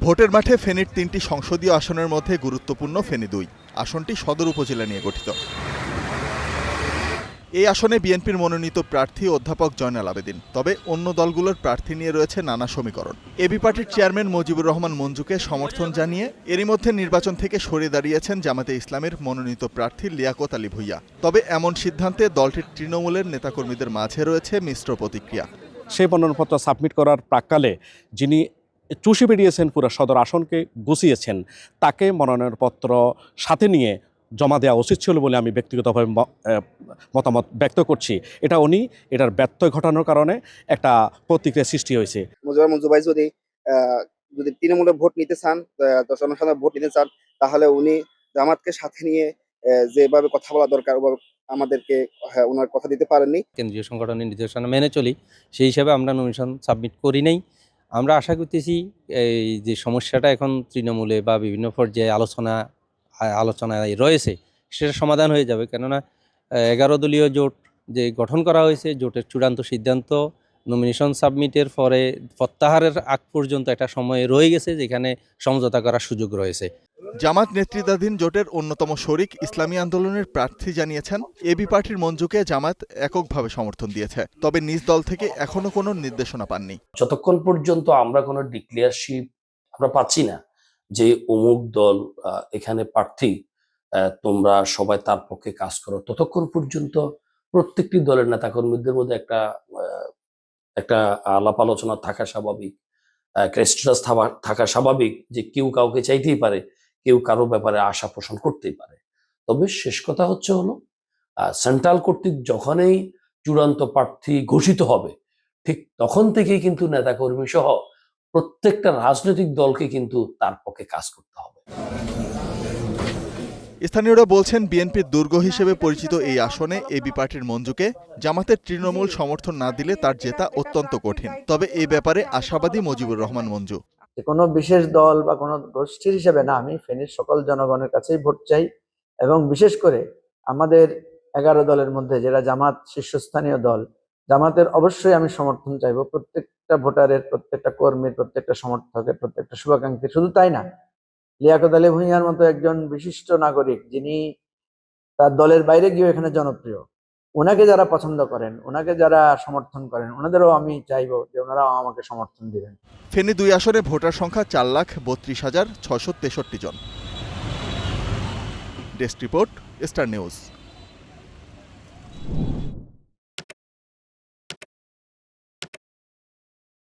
ভোটের মাঠে ফেনীর ৩টি সংসদীয় আসনের মধ্যে গুরুত্বপূর্ণ ফেনী ২ আসনটি সদর উপজেলা নিয়ে গঠিত। এই আসনে বিএনপির মনোনীত প্রার্থী অধ্যাপক জয়নাল আবেদীন। তবে অন্য দলগুলোর প্রার্থী নিয়ে রয়েছে নানা সমীকরণ। এবি পার্টির চেয়ারম্যান মুজিবুর রহমান মঞ্জুকে সমর্থন জানিয়ে এরই মধ্যে নির্বাচন থেকে সরে দাঁড়িয়েছেন জামাতে ইসলামের মনোনীত প্রার্থী লিয়াকত আলী ভূঁইয়া। তবে এমন সিদ্ধান্তে দলটির তৃণমূলের নেতাকর্মীদের মাঝে রয়েছে মিশ্র প্রতিক্রিয়া। সেই মনোনয়নপত্র সাবমিট করার প্রাক্কালে যিনি চুষে বেরিয়েছেন পুরো সদর আসনকে গুছিয়েছেন, তাকে মনোনয়নপত্র সাথে নিয়ে জমা দেওয়া উচিত ছিল বলে আমি ব্যক্তিগতভাবে মতামত ব্যক্ত করছি। এটার ব্যত্যয় ঘটানোর কারণে একটা প্রতিক্রিয়া সৃষ্টি হয়েছে। মঞ্জু ভাই যদি তৃণমূলে ভোট নিতে চান, জনসাধারণ ভোট নিতে চান, তাহলে উনি জামাতকে সাথে নিয়ে যেভাবে কথা বলা দরকার আমাদেরকে ওনার কথা দিতে পারেননি। কেন্দ্রীয় সংগঠনের নির্দেশনা মেনে চলি, সেই হিসাবে আমরা নমিনেশন সাবমিট করি নাই। আমরা আশা করতেছি এই যে সমস্যাটা এখন তৃণমূলে বা বিভিন্ন পর্যায়ে আলোচনায় রয়েছে, সেটা সমাধান হয়ে যাবে। কেননা 11 দলীয় জোট যে গঠন করা হয়েছে, জোটের চূড়ান্ত সিদ্ধান্ত নমিনেশন সাবমিটের পরে প্রত্যাহারের আগ পর্যন্ত একটা সময় রয়ে গেছে, যেখানে সমঝোতা করার সুযোগ রয়েছে। জামাত নেতৃত্বাধীন জোটের অন্যতম শরিক ইসলামী আন্দোলনের প্রার্থী জানিয়েছেন, এবি পার্টির মঞ্জুকে জামাত এককভাবে সমর্থন দিয়েছে। তবে নিজ দল থেকে এখনো কোনো নির্দেশনা পাননি। যতক্ষণ পর্যন্ত আমরা কোনো ডিক্লেয়ারশিপ আমরা পাচ্ছি না যে অমুক দল এখানে প্রার্থী, তোমরা সবাই তার পক্ষে কাজ করো, ততক্ষণ পর্যন্ত প্রত্যেকটি দলের নেতাকর্মীদের মধ্যে একটা আলাপ আলোচনা থাকা স্বাভাবিক, ক্রেস্টাস থাকা স্বাভাবিক, যে কেউ কাউকে চাইতেই পারে, কেউ কারো ব্যাপারে আশা পোষণ করতেই পারে। তবে শেষ কথা হলো সেন্ট্রাল কর্তৃক যখনই চূড়ান্ত প্রার্থী ঘোষিত হবে, ঠিক তখন থেকেই কিন্তু নেতাকর্মী সহ প্রত্যেকটা রাজনৈতিক দলকে কিন্তু তার পক্ষে কাজ করতে হবে। স্থানীয়রা বলছেন, বিএনপির দুর্গ হিসেবে পরিচিত এই আসনে এবি পার্টির মঞ্জুকে জামাতের তৃণমূল সমর্থন না দিলে তার জেতা অত্যন্ত কঠিন। তবে এই ব্যাপারে আশাবাদী মুজিবুর রহমান মঞ্জু। কোনো বিশেষ দল বা কোনো গোষ্ঠীর হিসেবে না, আমি ফেনীর সকল জনগণের কাছেই ভোট চাই, এবং বিশেষ করে আমাদের 11 দলের মধ্যে যারা জামাত শীর্ষস্থানীয় দল, জামাতের অবশ্যই আমি সমর্থন চাইব। প্রত্যেকটা ভোটারের, প্রত্যেকটা কর্মীর, প্রত্যেকটা সমর্থকের, প্রত্যেকটা শুভাকাঙ্ক্ষী। শুধু তাই না, লিয়াকত আলী ভূঁইয়ার মতো একজন বিশিষ্ট নাগরিক, যিনি তার দলের বাইরে গিয়ে এখানে জনপ্রিয়, ওনাকে যারা পছন্দ করেন, ওনাকে যারা সমর্থন করেন, ওনাদেরও আমি চাইবো যে ওনারাও আমাকে সমর্থন দিবেন। ফেনী 2 আসনে ভোটার সংখ্যা 4,32,663 জন। Desk report, star news.